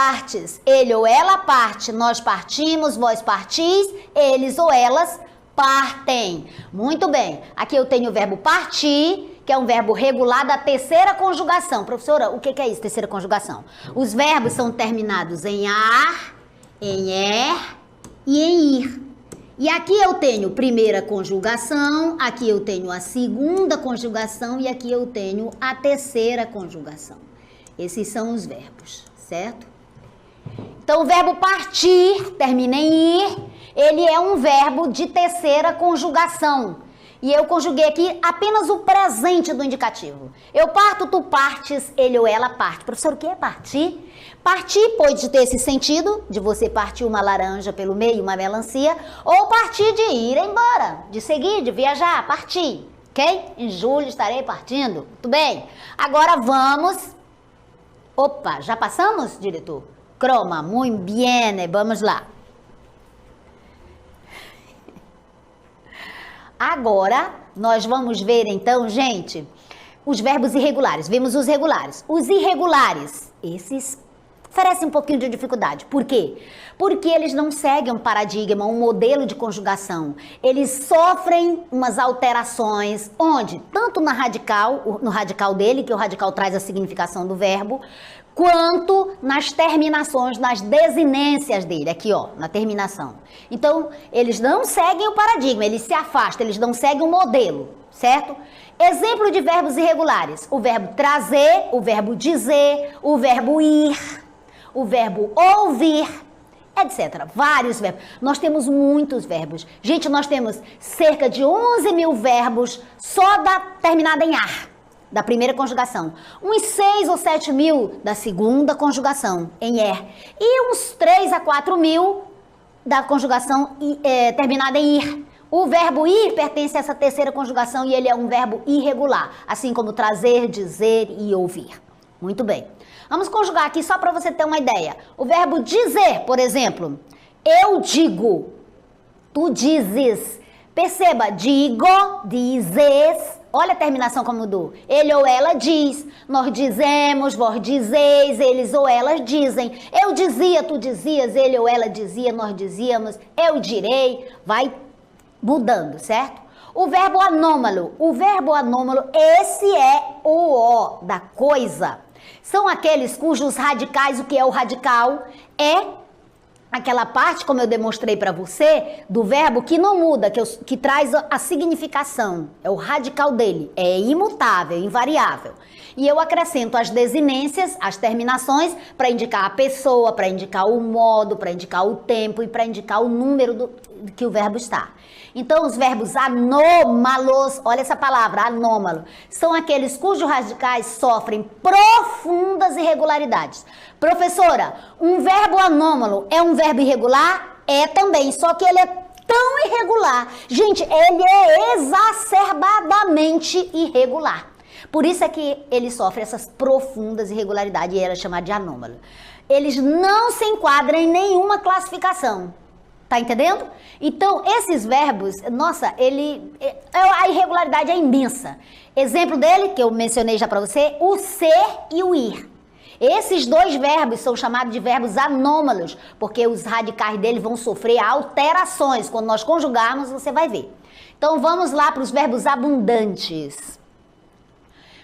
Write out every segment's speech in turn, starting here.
partes. Ele ou ela parte. Nós partimos, vós partis, eles ou elas partem. Muito bem. Aqui eu tenho o verbo partir, que é um verbo regular da terceira conjugação. Professora, o que é isso, terceira conjugação? Os verbos são terminados em ar, em er e em ir. E aqui eu tenho primeira conjugação, aqui eu tenho a segunda conjugação e aqui eu tenho a terceira conjugação. Esses são os verbos, certo? Então, o verbo partir, termina em ir, ele é um verbo de terceira conjugação. E eu conjuguei aqui apenas o presente do indicativo. Eu parto, tu partes, ele ou ela parte. Professor, o que é partir? Partir pode ter esse sentido, de você partir uma laranja pelo meio, uma melancia, ou partir de ir embora, de seguir, de viajar, partir, ok? Em julho estarei partindo, muito bem. Agora vamos... Opa, já passamos, diretor? Croma, muito bem, vamos lá. Agora, nós vamos ver então, gente, os verbos irregulares. Vimos os regulares. Os irregulares, esses oferecem um pouquinho de dificuldade. Por quê? Porque eles não seguem um paradigma, um modelo de conjugação. Eles sofrem umas alterações, onde? Tanto no radical dele, que o radical traz a significação do verbo, quanto nas terminações, nas desinências dele, aqui ó, na terminação. Então, eles não seguem o paradigma, eles se afastam, eles não seguem o modelo, certo? Exemplo de verbos irregulares, o verbo trazer, o verbo dizer, o verbo ir, o verbo ouvir, etc. Vários verbos. Nós temos muitos verbos. Gente, nós temos cerca de 11 mil verbos só terminada em ar, da primeira conjugação. Uns 6 ou 7 mil da segunda conjugação, em er. E uns 3 a 4 mil da conjugação terminada em ir. O verbo ir pertence a essa terceira conjugação e ele é um verbo irregular, assim como trazer, dizer e ouvir. Muito bem. Vamos conjugar aqui só para você ter uma ideia. O verbo dizer, por exemplo, eu digo, tu dizes. Perceba, digo, dizes. Olha a terminação como mudou. Ele ou ela diz, nós dizemos, vós dizeis, eles ou elas dizem. Eu dizia, tu dizias, ele ou ela dizia, nós dizíamos, eu direi. Vai mudando, certo? O verbo anômalo. O verbo anômalo, esse é o ó da coisa. São aqueles cujos radicais, o que é o radical? É aquela parte, como eu demonstrei para você, do verbo que não muda, que traz a significação. É o radical dele. É imutável, invariável. E eu acrescento as desinências, as terminações, para indicar a pessoa, para indicar o modo, para indicar o tempo e para indicar o número que o verbo está. Então, os verbos anômalos, olha essa palavra, anômalo, são aqueles cujos radicais sofrem profundas irregularidades. Professora, um verbo anômalo é um verbo irregular? É também, só que ele é tão irregular. Gente, ele é exacerbadamente irregular. Por isso é que ele sofre essas profundas irregularidades e era chamado de anômalo. Eles não se enquadram em nenhuma classificação. Tá entendendo? Então, esses verbos, nossa, a irregularidade é imensa. Exemplo dele, que eu mencionei já para você, o ser e o ir. Esses dois verbos são chamados de verbos anômalos, porque os radicais dele vão sofrer alterações. Quando nós conjugarmos, você vai ver. Então, vamos lá para os verbos abundantes.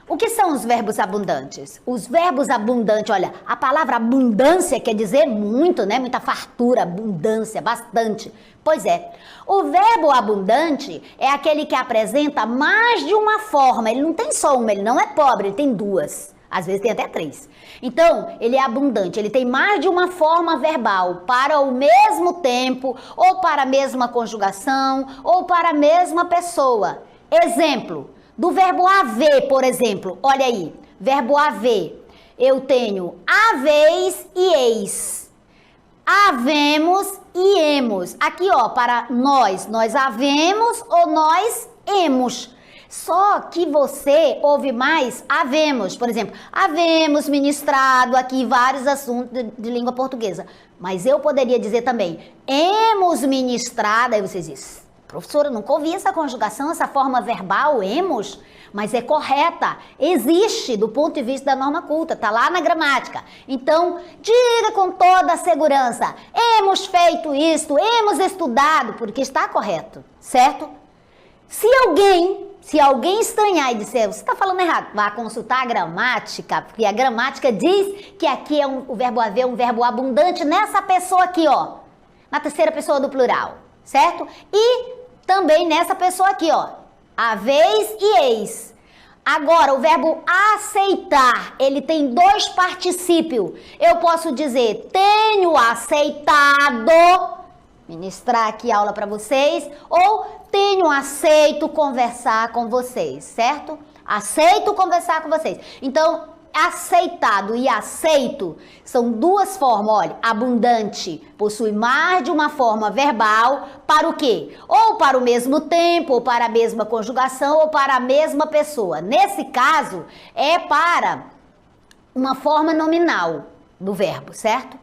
O que são os verbos abundantes? Os verbos abundantes, olha, a palavra abundância quer dizer muito, né? Muita fartura, abundância, bastante. Pois é, o verbo abundante é aquele que apresenta mais de uma forma. Ele não tem só uma, ele não é pobre, ele tem duas. Às vezes tem até 3. Então, ele é abundante, ele tem mais de uma forma verbal para o mesmo tempo, ou para a mesma conjugação, ou para a mesma pessoa. Exemplo. Do verbo haver, por exemplo, olha aí, verbo haver, eu tenho haveis e eis, havemos e emos. Aqui, ó, para nós havemos ou nós emos. Só que você ouve mais havemos, por exemplo, havemos ministrado aqui vários assuntos de língua portuguesa, mas eu poderia dizer também, hemos ministrado, aí vocês dizem, Professora, nunca ouvi essa conjugação, essa forma verbal, emos, mas é correta, existe do ponto de vista da norma culta, está lá na gramática. Então, diga com toda a segurança, hemos feito isto, hemos estudado, porque está correto, certo? Se alguém estranhar e disser, você está falando errado, vá consultar a gramática, porque a gramática diz que aqui é o verbo haver é um verbo abundante nessa pessoa aqui, ó, na terceira pessoa do plural, certo? E também nessa pessoa aqui, ó, haveis e eis. Agora, o verbo aceitar, ele tem dois particípios. Eu posso dizer, tenho aceitado, ministrar aqui aula para vocês, ou tenho aceito conversar com vocês, certo? Aceito conversar com vocês. Então, aceitado e aceito são duas formas, olha, abundante, possui mais de uma forma verbal, para o quê? Ou para o mesmo tempo, ou para a mesma conjugação, ou para a mesma pessoa. Nesse caso, é para uma forma nominal do verbo, certo?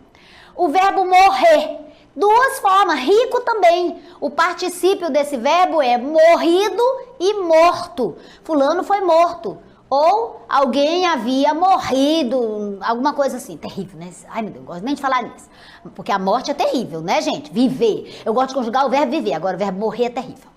O verbo morrer, duas formas, rico também. O particípio desse verbo é morrido e morto. Fulano foi morto. Ou alguém havia morrido, alguma coisa assim, terrível, né? Ai, meu Deus, não gosto nem de falar nisso. Porque a morte é terrível, né, gente? Viver. Eu gosto de conjugar o verbo viver, agora o verbo morrer é terrível.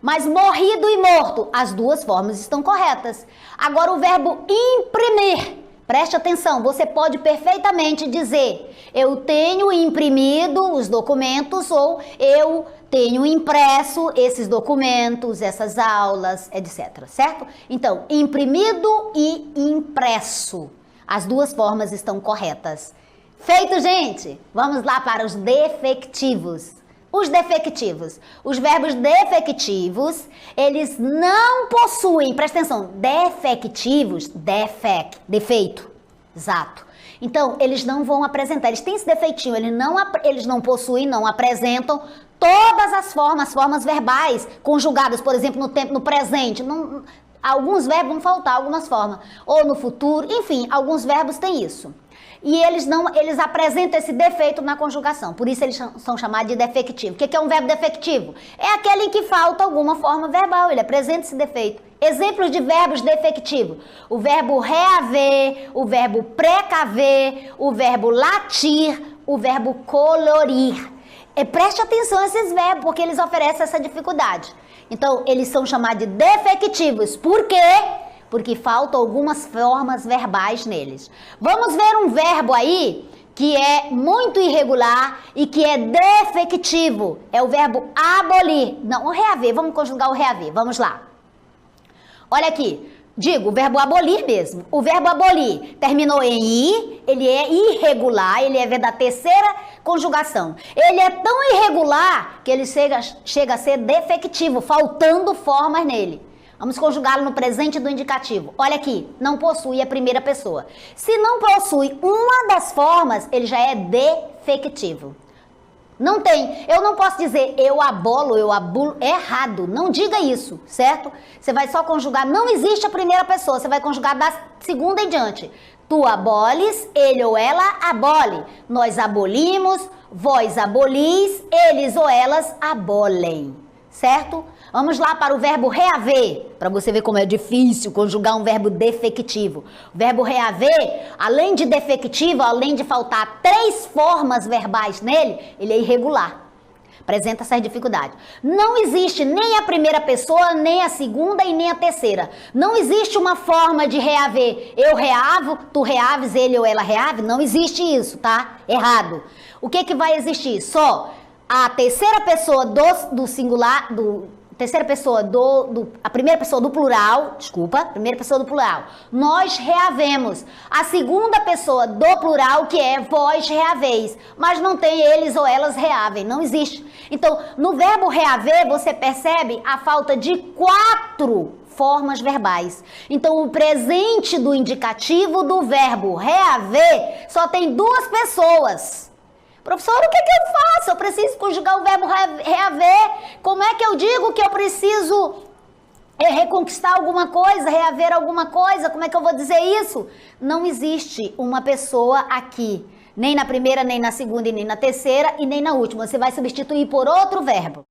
Mas morrido e morto, as duas formas estão corretas. Agora o verbo imprimir, preste atenção, você pode perfeitamente dizer, eu tenho imprimido os documentos ou eu tenho impresso esses documentos, essas aulas, etc, certo? Então, imprimido e impresso, as duas formas estão corretas. Feito, gente? Vamos lá para os defectivos. Os defectivos. Os verbos defectivos, eles não possuem, presta atenção, defectivos, defeito, exato. Então, eles não vão apresentar, eles têm esse defeitinho, eles não possuem, não apresentam todas as formas verbais conjugadas, por exemplo, no tempo, no presente. Alguns verbos vão faltar, algumas formas. Ou no futuro, enfim, alguns verbos têm isso. E eles apresentam esse defeito na conjugação, por isso eles são chamados de defectivo. O que é um verbo defectivo? É aquele em que falta alguma forma verbal, ele apresenta esse defeito. Exemplos de verbos defectivos: o verbo reaver, o verbo precaver, o verbo latir, o verbo colorir. Preste atenção a esses verbos, porque eles oferecem essa dificuldade. Então, eles são chamados de defectivos. Por quê? Porque faltam algumas formas verbais neles. Vamos ver um verbo aí que é muito irregular e que é defectivo. É o verbo abolir. Não, o reaver. Vamos conjugar o reaver. Vamos lá. Olha aqui. Digo, o verbo abolir mesmo. O verbo abolir terminou em i, ele é irregular, ele é da terceira conjugação. Ele é tão irregular que ele chega a ser defectivo, faltando formas nele. Vamos conjugá-lo no presente do indicativo. Olha aqui, não possui a primeira pessoa. Se não possui uma das formas, ele já é defectivo. Não tem. Eu não posso dizer eu abulo, é errado. Não diga isso, certo? Você vai só conjugar, não existe a primeira pessoa, você vai conjugar da segunda em diante. Tu aboles, ele ou ela abole. Nós abolimos, vós abolis, eles ou elas abolem, certo? Vamos lá para o verbo reaver, para você ver como é difícil conjugar um verbo defectivo. O verbo reaver, além de defectivo, além de faltar 3 formas verbais nele, ele é irregular. Apresenta essa dificuldade. Não existe nem a primeira pessoa, nem a segunda e nem a terceira. Não existe uma forma de reaver. Eu reavo, tu reaves, ele ou ela reave. Não existe isso, tá? Errado. O que vai existir? Só a terceira pessoa do singular, a primeira pessoa do plural, primeira pessoa do plural, nós reavemos. A segunda pessoa do plural, que é vós reaveis, mas não tem eles ou elas reavem, não existe. Então, no verbo reaver, você percebe a falta de 4 formas verbais. Então, o presente do indicativo do verbo reaver só tem 2 pessoas. Professora, o que eu faço? Eu preciso conjugar o verbo reaver. Como é que eu digo que eu preciso reconquistar alguma coisa, reaver alguma coisa? Como é que eu vou dizer isso? Não existe uma pessoa aqui, nem na primeira, nem na segunda, e nem na terceira, e nem na última. Você vai substituir por outro verbo.